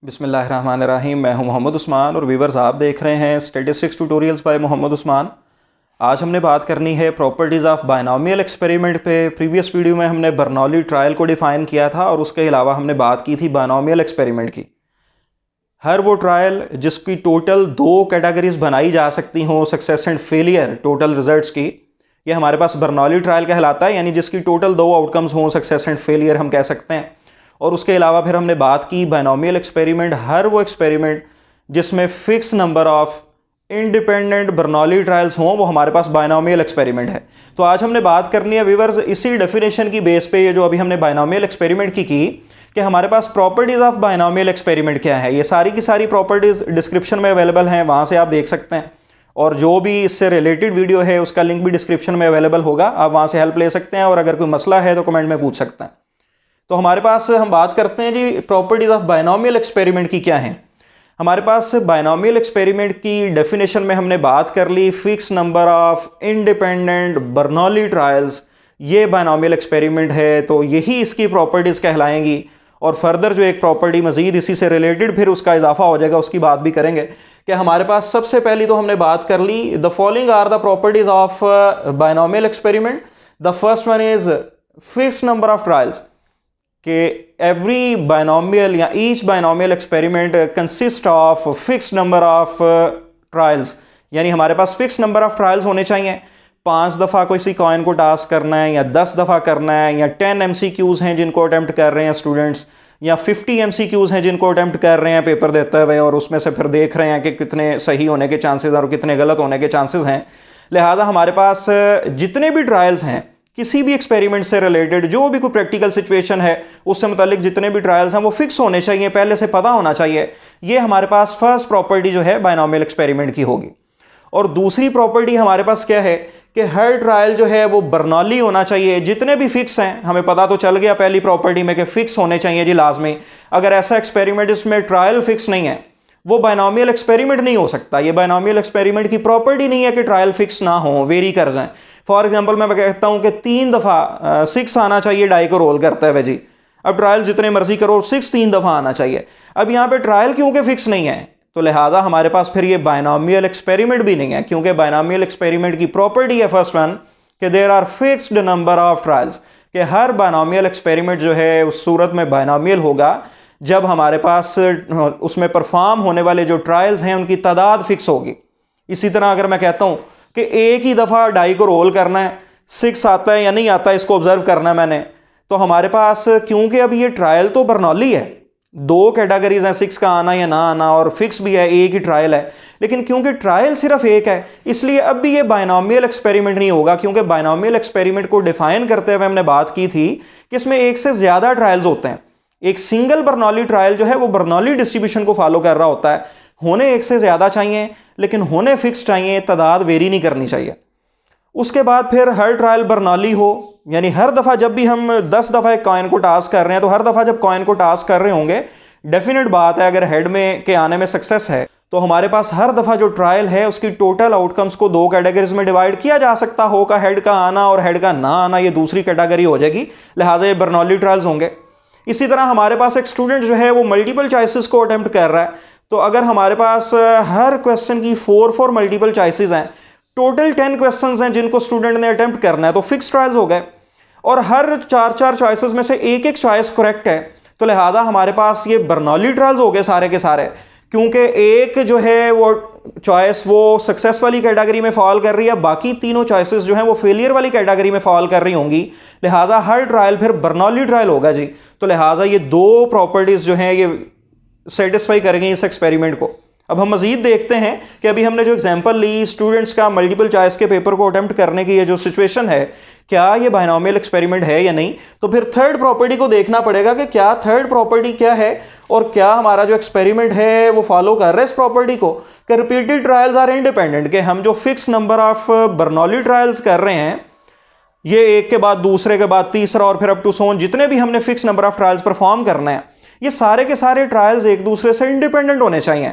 बिस्मिल्लाहिर्रहमानिर्रहीम। मैं हूं मोहम्मद उस्मान और व्यूवर्स आप देख रहे हैं statistics tutorials by Mohammad Usman. आज हमने बात करनी है प्रॉपर्टीज़ ऑफ बायनॉमियल एक्सपेरिमेंट पे। प्रीवियस वीडियो में हमने बर्नौली ट्रायल को डिफ़ाइन किया था और उसके अलावा हमने बात की थी बायनॉमियल एक्सपेरिमेंट की। हर वो ट्रायल जिसकी टोटल 2 कैटेगरीज बनाई जा सकती हों, success and failure total results की, ये हमारे पास बर्नौली ट्रायल कहलाता है। यानी जिसकी टोटल 2 आउटकम्स हों, सक्सेस एंड फेलियर हम कह सकते हैं। और उसके अलावा फिर हमने बात की बायनॉमियल एक्सपेरिमेंट, हर वो एक्सपेरिमेंट जिसमें fix number of independent Bernoulli trials हों, वो हमारे पास बायनॉमियल एक्सपेरिमेंट है। तो आज हमने बात करनी है व्यूअर्स इसी डेफिनेशन की बेस पे, ये जो अभी हमने बायनॉमियल एक्सपेरिमेंट की कि हमारे पास प्रॉपर्टीज़ ऑफ बायनॉमियल एक्सपेरिमेंट क्या है। ये सारी की सारी प्रॉपर्टीज़ डिस्क्रिप्शन में अवेलेबल हैं, वहाँ से आप देख सकते हैं। और जो भी इससे रिलेटेड वीडियो है उसका लिंक भी डिस्क्रिप्शन में अवेलेबल होगा, आप वहाँ से हेल्प ले सकते हैं। और अगर कोई मसला है तो कमेंट में पूछ सकते हैं। तो हमारे पास हम बात करते हैं जी प्रॉपर्टीज ऑफ बायनॉमियल एक्सपेरिमेंट की क्या है। हमारे पास बायनॉमियल एक्सपेरिमेंट की डेफिनेशन में हमने बात कर ली fix number of independent Bernoulli trials, ये बायनॉमियल एक्सपेरिमेंट है, तो यही इसकी प्रॉपर्टीज कहलाएंगी। और फर्दर जो एक प्रॉपर्टी मजीद इसी से रिलेटेड फिर उसका इजाफा हो जाएगा, उसकी बात भी करेंगे। कि हमारे पास सबसे पहली तो हमने बात कर ली the following are the properties of binomial experiment. The first one is fix number of trials, कि एवरी बायनॉमियल या each binomial experiment consist of fix number of trials. यानी हमारे पास फिक्स नंबर ऑफ ट्रायल्स होने चाहिए। 5 दफ़ा किसी coin को टास्क करना है, या 10 दफ़ा करना है, या 10 MCQs हैं जिनको अटैम्प्ट कर रहे हैं स्टूडेंट्स, या 50 MCQs हैं जिनको अटैम्प्ट कर रहे हैं पेपर देते हुए, और उसमें से फिर देख रहे हैं कि कितने सही होने के चांसेस और कितने गलत होने के चांसेस हैं। लिहाजा हमारे पास जितने भी ट्रायल्स हैं, किसी भी एक्सपेरिमेंट से रिलेटेड जो भी कोई प्रैक्टिकल सिचुएशन है उससे मुतालिक जितने भी ट्रायल्स हैं वो फिक्स होने चाहिए, पहले से पता होना चाहिए। ये हमारे पास फर्स्ट प्रॉपर्टी जो है बायनॉमियल एक्सपेरिमेंट की होगी। और दूसरी प्रॉपर्टी हमारे पास क्या है कि हर ट्रायल जो है वो बर्नौली होना चाहिए। जितने भी फिक्स हैं, हमें पता तो चल गया पहली प्रॉपर्टी में कि फिक्स होने चाहिए जी लाजमी। अगर ऐसा एक्सपेरिमेंट जिसमें ट्रायल फिक्स नहीं है वो बायनॉमियल एक्सपेरिमेंट नहीं हो सकता। ये बायनॉमियल एक्सपेरिमेंट की प्रॉपर्टी नहीं है कि ट्रायल फिक्स ना हो, वेरी कर जाएं। फॉर एग्जांपल मैं कहता हूं कि 3 दफ़ा 6 आना चाहिए डाई को रोल करते हुए जी। अब ट्रायल जितने मर्जी करो 6 3 दफ़ा आना चाहिए। अब यहाँ पे ट्रायल क्योंकि फिक्स नहीं है, तो लिहाजा हमारे पास फिर ये बायनॉमियल एक्सपेरिमेंट भी नहीं है। क्योंकि बायनॉमियल एक्सपेरिमेंट की प्रॉपर्टी है फर्स्ट वन कि there are fixed number of trials, कि हर बायनॉमियल एक्सपेरिमेंट जो है उस सूरत में बायनॉमियल होगा जब हमारे पास उसमें परफॉर्म होने वाले जो ट्रायल्स हैं उनकी तादाद फिक्स होगी। इसी तरह अगर मैं कहता हूं कि एक ही दफ़ा डाई को रोल करना है, 6 आता है या नहीं आता है इसको ऑब्जर्व करना है मैंने, तो हमारे पास क्योंकि अब ये ट्रायल तो बर्नौली है, 2 कैटेगरीज हैं, 6 का आना या ना आना, और फिक्स भी है, एक ही ट्रायल है। लेकिन क्योंकि ट्रायल सिर्फ एक है इसलिए अब भी ये बायनॉमियल एक्सपेरिमेंट नहीं होगा। क्योंकि बायनॉमियल एक्सपेरिमेंट को डिफाइन करते हुए हमने बात की थी कि इसमें एक से ज़्यादा ट्रायल्स होते हैं। एक सिंगल बर्नौली ट्रायल जो है वो बर्नौली डिस्ट्रीब्यूशन को फॉलो कर रहा होता है। होने एक से ज़्यादा चाहिए लेकिन होने फिक्स चाहिए, तादाद वेरी नहीं करनी चाहिए। उसके बाद फिर हर ट्रायल बर्नौली हो, यानी हर दफ़ा जब भी हम 10 दफ़ा एक कॉइन को टास्क कर रहे हैं तो हर दफ़ा जब कॉइन को टास्क कर रहे होंगे, डेफिनेट बात है अगर हेड में के आने में सक्सेस है तो हमारे पास हर दफ़ा जो ट्रायल है उसकी टोटल आउटकम्स को 2 कैटेगरीज में डिवाइड किया जा सकता हो का हेड का आना और हेड का ना आना, ये दूसरी कैटेगरी हो जाएगी। लिहाजा ये बर्नौली ट्रायल्स होंगे। इसी तरह हमारे पास एक स्टूडेंट जो है वो मल्टीपल चॉइसेस को अटेम्प्ट कर रहा है, तो अगर हमारे पास हर क्वेश्चन की 4 मल्टीपल चॉइसेस हैं, टोटल 10 क्वेश्चंस हैं जिनको स्टूडेंट ने अटेम्प्ट करना है, तो फिक्स ट्रायल्स हो गए। और हर 4 चॉइसेस में से एक चॉइस करेक्ट है, तो लिहाजा हमारे पास ये बर्नौली ट्रायल्स हो गए सारे के सारे। क्योंकि एक जो है वो चॉइस वो सक्सेस वाली कैटेगरी में फॉल कर रही है, बाकी तीनों चॉइसेस जो हैं वो फेलियर वाली कैटेगरी में फॉल कर रही होंगी। लिहाजा हर ट्रायल फिर बर्नौली ट्रायल होगा जी। तो लिहाजा ये 2 प्रॉपर्टीज जो हैं ये सेटिस्फाई करेंगे इस एक्सपेरिमेंट को। अब हम मजीद देखते हैं कि अभी हमने जो एग्जांपल ली स्टूडेंट्स का मल्टीपल चॉइस के पेपर को अटेम्प्ट करने की, ये जो सिचुएशन है, क्या ये बायनॉमियल एक्सपेरिमेंट है या नहीं। तो फिर थर्ड प्रॉपर्टी को देखना पड़ेगा कि क्या थर्ड प्रॉपर्टी क्या है और क्या हमारा जो एक्सपेरिमेंट है वो फॉलो कर रहा है इस प्रॉपर्टी को कि रिपीटेड ट्रायल्स आर इंडिपेंडेंट, कि हम जो fix number of Bernoulli trials कर रहे हैं ये एक के बाद दूसरे के बाद तीसरा और फिर अप टू सोन जितने भी हमने fix number of trials perform करना है, ये सारे के सारे ट्रायल्स एक दूसरे से इंडिपेंडेंट होने चाहिए।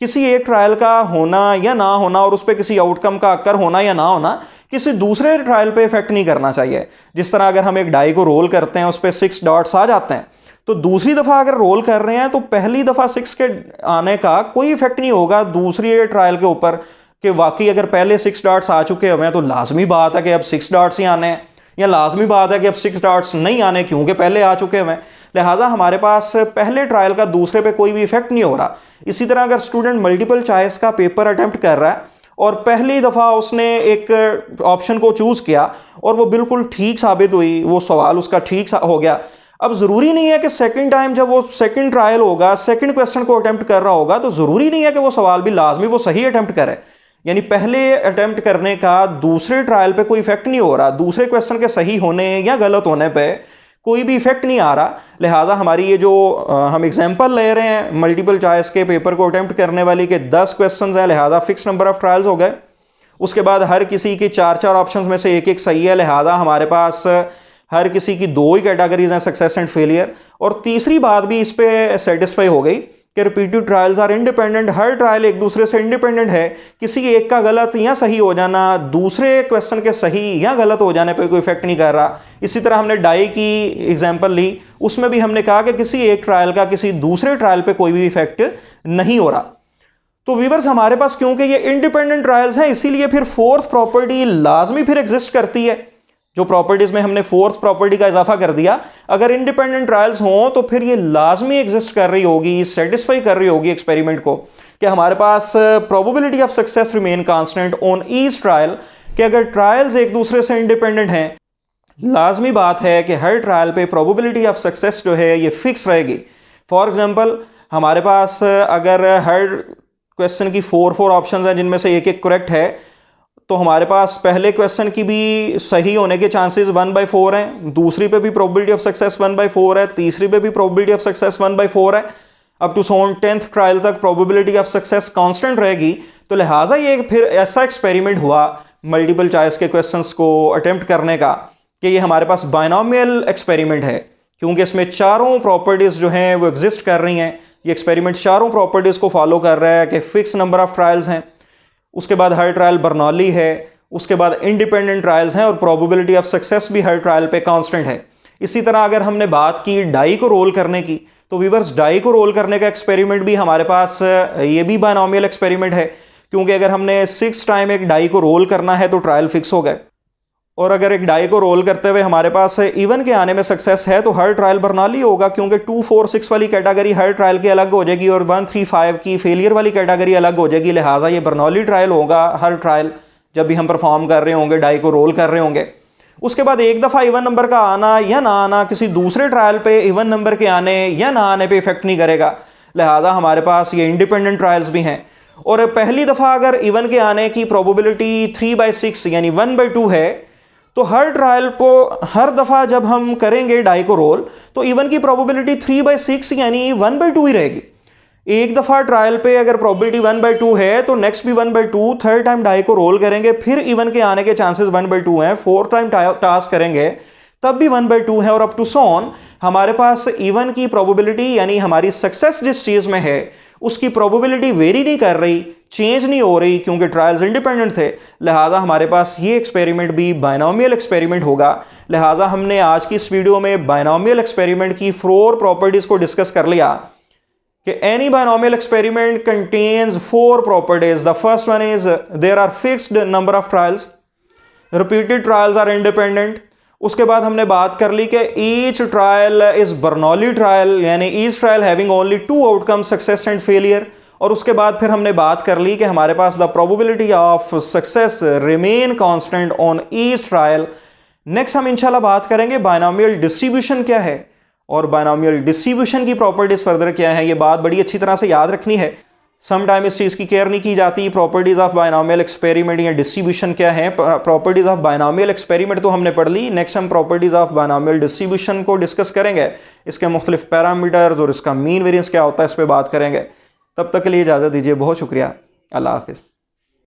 किसी एक ट्रायल का होना या ना होना और उस पर किसी आउटकम का अक्कर होना या ना होना किसी दूसरे ट्रायल पे इफेक्ट नहीं करना चाहिए। जिस तरह अगर हम एक डाई को रोल करते हैं उस पर 6 डॉट्स आ जाते हैं तो दूसरी दफ़ा अगर रोल कर रहे हैं तो पहली दफ़ा 6 के आने का कोई इफेक्ट नहीं होगा दूसरी ट्रायल के ऊपर, कि वाकई अगर पहले 6 डॉट्स आ चुके हुए हैं तो लाजमी बात है कि अब 6 डॉट्स ही आने हैं, या लाजमी बात है कि अब 6 डॉट्स नहीं आने क्योंकि पहले आ चुके हुए हैं। लिहाजा हमारे पास पहले ट्रायल का दूसरे पे कोई भी इफेक्ट नहीं हो रहा। इसी तरह अगर स्टूडेंट मल्टीपल चॉइस का पेपर अटेम्प्ट कर रहा है और पहली दफ़ा उसने एक ऑप्शन को चूज़ किया और वो बिल्कुल ठीक साबित हुई, वो सवाल उसका ठीक हो गया, अब ज़रूरी नहीं है कि सेकंड टाइम जब वो सेकंड ट्रायल होगा, सेकंड क्वेश्चन को अटेम्प्ट कर रहा होगा, तो ज़रूरी नहीं है कि वो सवाल भी लाजमी वो सही अटेम्प्ट करे। यानी पहले अटेम्प्ट करने का दूसरे ट्रायल पे कोई इफेक्ट नहीं हो रहा, दूसरे क्वेश्चन के सही होने या गलत होने पे कोई भी इफेक्ट नहीं आ रहा। लिहाजा हमारी ये जो हम एग्जांपल ले रहे हैं मल्टीपल चॉइस के पेपर को अटेम्प्ट करने वाली के 10 क्वेश्चन हैं, लिहाजा फिक्स नंबर ऑफ ट्रायल्स हो गए। उसके बाद हर किसी की 4-4 ऑप्शन में से एक सही है, लिहाजा हमारे पास हर किसी की 2 ही कैटेगरीज हैं, सक्सेस एंड फेलियर। और तीसरी बात भी इस पे सेटिस्फाई हो गई कि रिपीटेड ट्रायल्स आर इंडिपेंडेंट, हर ट्रायल एक दूसरे से इंडिपेंडेंट है, किसी एक का गलत या सही हो जाना दूसरे क्वेश्चन के सही या गलत हो जाने पे कोई इफेक्ट नहीं कर रहा। इसी तरह हमने डाई की एग्जांपल ली, उसमें भी हमने कहा कि किसी एक ट्रायल का किसी दूसरे ट्रायल पे कोई भी इफेक्ट नहीं हो रहा। तो व्यूअर्स हमारे पास क्योंकि ये इंडिपेंडेंट ट्रायल्स हैं इसीलिए फिर फोर्थ प्रॉपर्टी लाजमी फिर एग्जिस्ट करती है। जो प्रॉपर्टीज में हमने फोर्थ प्रॉपर्टी का इजाफा कर दिया, अगर इंडिपेंडेंट ट्रायल्स हों तो फिर ये लाजमी एग्जिस्ट कर रही होगी, सेटिस्फाई कर रही होगी एक्सपेरिमेंट को, कि हमारे पास probability of success remain constant on each trial, कि अगर ट्रायल्स एक दूसरे से इंडिपेंडेंट हैं लाजमी बात है कि हर ट्रायल पे प्रोबेबिलिटी ऑफ सक्सेस जो है ये फिक्स रहेगी। फॉर एग्जांपल हमारे पास अगर हर क्वेश्चन की 4 ऑप्शंस हैं जिनमें से एक करेक्ट है, तो हमारे पास पहले क्वेश्चन की भी सही होने के चांसेस 1/4 हैं, दूसरी पे भी प्रोबेबिलिटी ऑफ सक्सेस 1/4 है, तीसरी पे भी प्रोबेबिलिटी ऑफ सक्सेस 1/4 है, अप टू 10th ट्रायल तक प्रोबेबिलिटी ऑफ सक्सेस कांस्टेंट रहेगी। तो लिहाजा ये फिर ऐसा एक्सपेरिमेंट हुआ मल्टीपल चॉइस के क्वेश्चंस को अटेम्प्ट करने का कि ये हमारे पास बायनॉमियल एक्सपेरिमेंट है, क्योंकि इसमें चारों प्रॉपर्टीज जो हैं वो एग्जिस्ट कर रही हैं। ये एक्सपेरिमेंट चारों प्रॉपर्टीज को फॉलो कर रहा है कि फिक्स नंबर ऑफ ट्रायल्स हैं, उसके बाद हर ट्रायल बर्नौली है, उसके बाद इंडिपेंडेंट ट्रायल्स हैं और प्रोबेबिलिटी ऑफ सक्सेस भी हर ट्रायल पे कांस्टेंट है। इसी तरह अगर हमने बात की डाई को रोल करने की, तो व्यूअर्स डाई को रोल करने का एक्सपेरिमेंट भी हमारे पास ये भी बायनॉमियल एक्सपेरिमेंट है, क्योंकि अगर हमने 6 टाइम एक डाई को रोल करना है तो ट्रायल फिक्स हो गए, और अगर एक डाई को रोल करते हुए हमारे पास इवन के आने में सक्सेस है तो हर ट्रायल बर्नौली होगा, क्योंकि 2, 4, 6 वाली कैटेगरी हर ट्रायल की अलग हो जाएगी और 1, 3, 5 की फेलियर वाली कैटेगरी अलग हो जाएगी। लिहाजा ये बर्नौली ट्रायल होगा हर ट्रायल जब भी हम परफॉर्म कर रहे होंगे, डाई को रोल कर रहे होंगे। उसके बाद एक दफ़ा इवन नंबर का आना या ना आना किसी दूसरे ट्रायल पे इवन नंबर के आने या ना आने पे इफेक्ट नहीं करेगा, लिहाजा हमारे पास ये इंडिपेंडेंट ट्रायल्स भी हैं। और पहली दफ़ा अगर इवन के आने की प्रोबेबिलिटी 3/6 यानी 1/2 है, तो हर ट्रायल को हर दफ़ा जब हम करेंगे डाई को रोल तो इवन की प्रोबेबिलिटी 3/6 यानी 1/2 ही रहेगी। एक दफ़ा ट्रायल पे अगर प्रोबेबिलिटी 1/2 है तो नेक्स्ट भी 1/2, थर्ड टाइम डाई को रोल करेंगे फिर इवन के आने के चांसेस 1/2 हैं, फोर्थ टाइम टास्क करेंगे तब भी 1/2 है, और अप टू सॉन हमारे पास इवन की प्रोबेबिलिटी यानी हमारी सक्सेस जिस चीज़ में है उसकी प्रोबेबिलिटी वेरी नहीं कर रही, चेंज नहीं हो रही, क्योंकि ट्रायल्स इंडिपेंडेंट थे। लिहाजा हमारे पास ये एक्सपेरिमेंट भी बायनॉमियल एक्सपेरिमेंट होगा। लिहाजा हमने आज की इस वीडियो में बायनॉमियल एक्सपेरिमेंट की 4 प्रॉपर्टीज़ को डिस्कस कर लिया कि any binomial experiment contains 4 properties. The first one is there are fixed number of trials, repeated trials are independent. उसके बाद हमने बात कर ली कि each trial is Bernoulli trial, यानी each trial having only 2 outcomes success and failure. और उसके बाद फिर हमने बात कर ली कि हमारे पास the probability of success remain constant on each trial. Next हम इंशाल्लाह बात करेंगे बायनॉमियल डिस्ट्रीब्यूशन क्या है और बायनॉमियल डिस्ट्रीब्यूशन की प्रॉपर्टीज फर्दर क्या है। ये बात बड़ी अच्छी तरह से याद रखनी है, सम टाइम इस चीज़ की केयर नहीं की जाती। प्रॉपर्टीज ऑफ बायनॉमियल एक्सपेरिमेंट या डिस्ट्रीब्यूशन क्या है। प्रॉपर्टीज ऑफ बायनॉमियल एक्सपेरिमेंट तो हमने पढ़ ली, नेक्स्ट हम प्रॉपर्टीज ऑफ बायनॉमियल डिस्ट्रीब्यूशन को डिस्कस करेंगे, इसके मुख्तलिफ पैरामीटर्स और इसका मीन वेरिएंस क्या होता है इस पर बात करेंगे। तब तक के लिए इजाज़त दीजिए, बहुत शुक्रिया, अल्लाह हाफिज़।